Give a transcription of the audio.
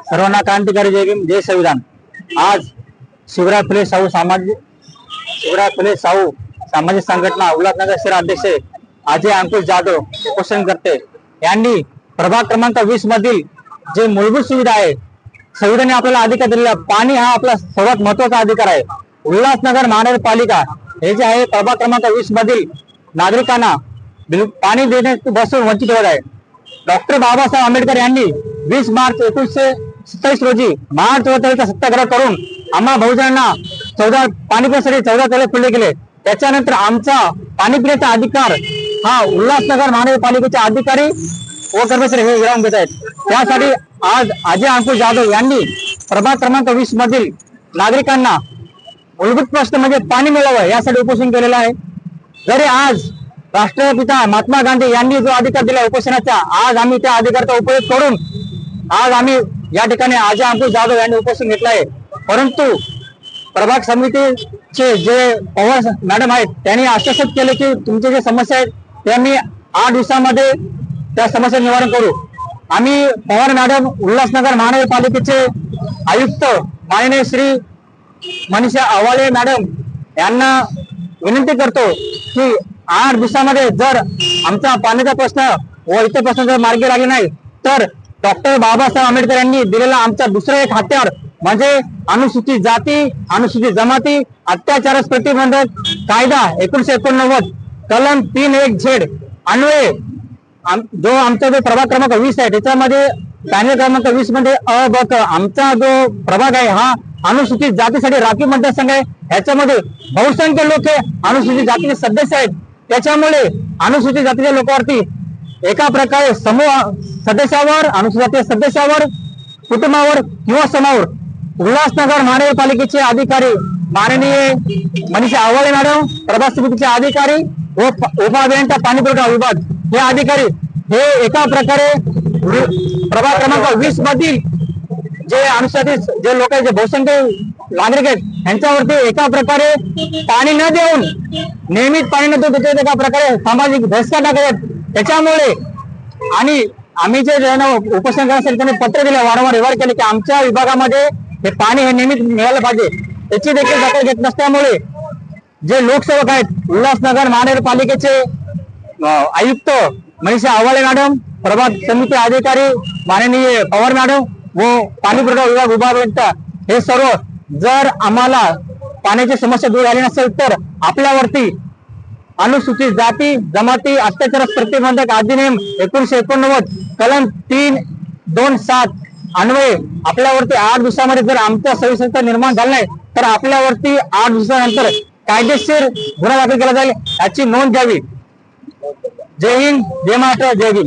सर्वांना क्रांतिकारी जय भीम, जय संविधान। आज शिवराय फुले साहू सामाजिक संघटना उल्हासनगर शहर अध्यक्ष अजय अंकुश जाधव उपोषण करते यांनी प्रभाग क्रमांक 20 मधील जे मूलभूत सुविधा आहे, संविधानाने आपल्याला अधिकार दिलेला पाणी हा आपला सर्वात महत्वाचा अधिकार आहे। उल्हासनगर महानगरपालिका हे जे आहे प्रभाग क्रमांक 20 मधील नागरिकांना पाणी देण्यापासून वंचित होत आहे। डॉक्टर बाबासाहेब आंबेडकर यांनी 20 मार्च 1927 रोजी महाड सत्याग्रह करून आम्हा बहुजनांना पाणी पिण्यासाठी 14 तोळे खुले केले। त्याच्यानंतर आमचा पाणी पिण्याचा अधिकार हा उल्हासनगर महानगरपालिकेचे अधिकारी व कर्मचारी हे हिरावून घेत आहेत। त्यासाठी आज अजय अंकुश जाधव यांनी प्रभाग क्रमांक 20 मधील नागरिकांना मूलभूत प्रश्न म्हणजे पाणी मिळावं यासाठी उपोषण केलेलं आहे। जरी आज राष्ट्रपिता महात्मा गांधी यांनी जो अधिकार दिला उपोषणाचा, आज आम्ही त्या अधिकाराचा उपयोग करून आज आम्ही या ठिकाणी अजय अंकुश जाधव यांनी उपोषण घेतलं आहे। परंतु प्रभाग समितीचे जे पवार मॅडम आहेत त्यांनी आश्वासित केले की तुमचे जे समस्या आहेत त्या मी 8 दिवसामध्ये त्या समस्या निवारण करू। आम्ही पवार मॅडम उल्हासनगर महानगरपालिकेचे आयुक्त माननीय श्री मनीषा आवाळे मॅडम यांना विनंती करतो की 8 दिवसामध्ये जर आमचा पाण्याचा प्रश्न व इतर प्रश्न जर मार्गी लागले नाही तर डॉक्टर बाबासाहेब आंबेडकर यांनी दिलेला आमचा दुसरा एक हत्यार म्हणजे अनुसूचित जाती अनुसूचित जमाती अत्याचारास प्रतिबंधक कायदा 1989 कलम 3(1)(z) अन्वये जो आमचा जो प्रभाग क्रमांक 20 आहे त्याच्यामध्ये पॅनल क्रमांक 20 मध्ये अ ब क आमचा जो प्रभाग आहे हा अनुसूचित जातीसाठी राखीव मतदारसंघ आहे। याच्यामध्ये बहुसंख्य लोक अनुसूचित जातीचे सदस्य आहेत। त्याच्यामुळे अनुसूचित जातीच्या लोकांवरती एका प्रकारे समूह सदस्यावर अनुसूचित जातीय सदस्यावर कुटुंबावर किंवा समावर उल्हासनगर महानगरपालिकेचे अधिकारी माननीय मनीषा आवाळे मॅडम, प्रभाग समितीचे अधिकारी व उपअभियंता पाणी पुरवठा विभाग हे अधिकारी हे एका प्रकारे प्रभाग क्रमांक 20 मधील जे अनुसूचित जे लोक आहेत, जे बहुसंख्य नागरिक आहेत यांच्यावरती एका प्रकारे पाणी न देऊन नियमित पाणी न देऊन एका प्रकारे सामाजिक बहिष्कार टाकत। त्याच्यामुळे आणि आम्ही जे उपोषण करण्यासाठी त्यांनी पत्र दिले, वारंवार व्यवहार केले की आमच्या विभागामध्ये हे पाणी हे नियमित मिळालं पाहिजे, त्याची देखील दखल घेत नसल्यामुळे जे लोकसेवक आहेत उल्हासनगर महानगरपालिकेचे आयुक्त मनीषा आवाळे मॅडम, प्रभाग समिती अधिकारी माननीय पवार मॅडम व पाणी पुरवठा विभाग उपअभियंता हे सर्व जर आम्हाला पाण्याची समस्या दूर झाली नसेल तर आपल्यावरती अनुसूचित जाती जमाती अत्याचारास प्रतिबंधक अधिनियम 1989 कलम 3(2)(7) अन्वये आपल्यावरती 8 दिवसामध्ये जर आमचा सविस्तर निर्माण झाला नाही तर आपल्यावरती 8 दिवसानंतर कायदेशीर गुन्हा दाखल केला जाईल, याची नोंद घ्यावी। जय हिंद, जय महाराष्ट्र, जय भीम।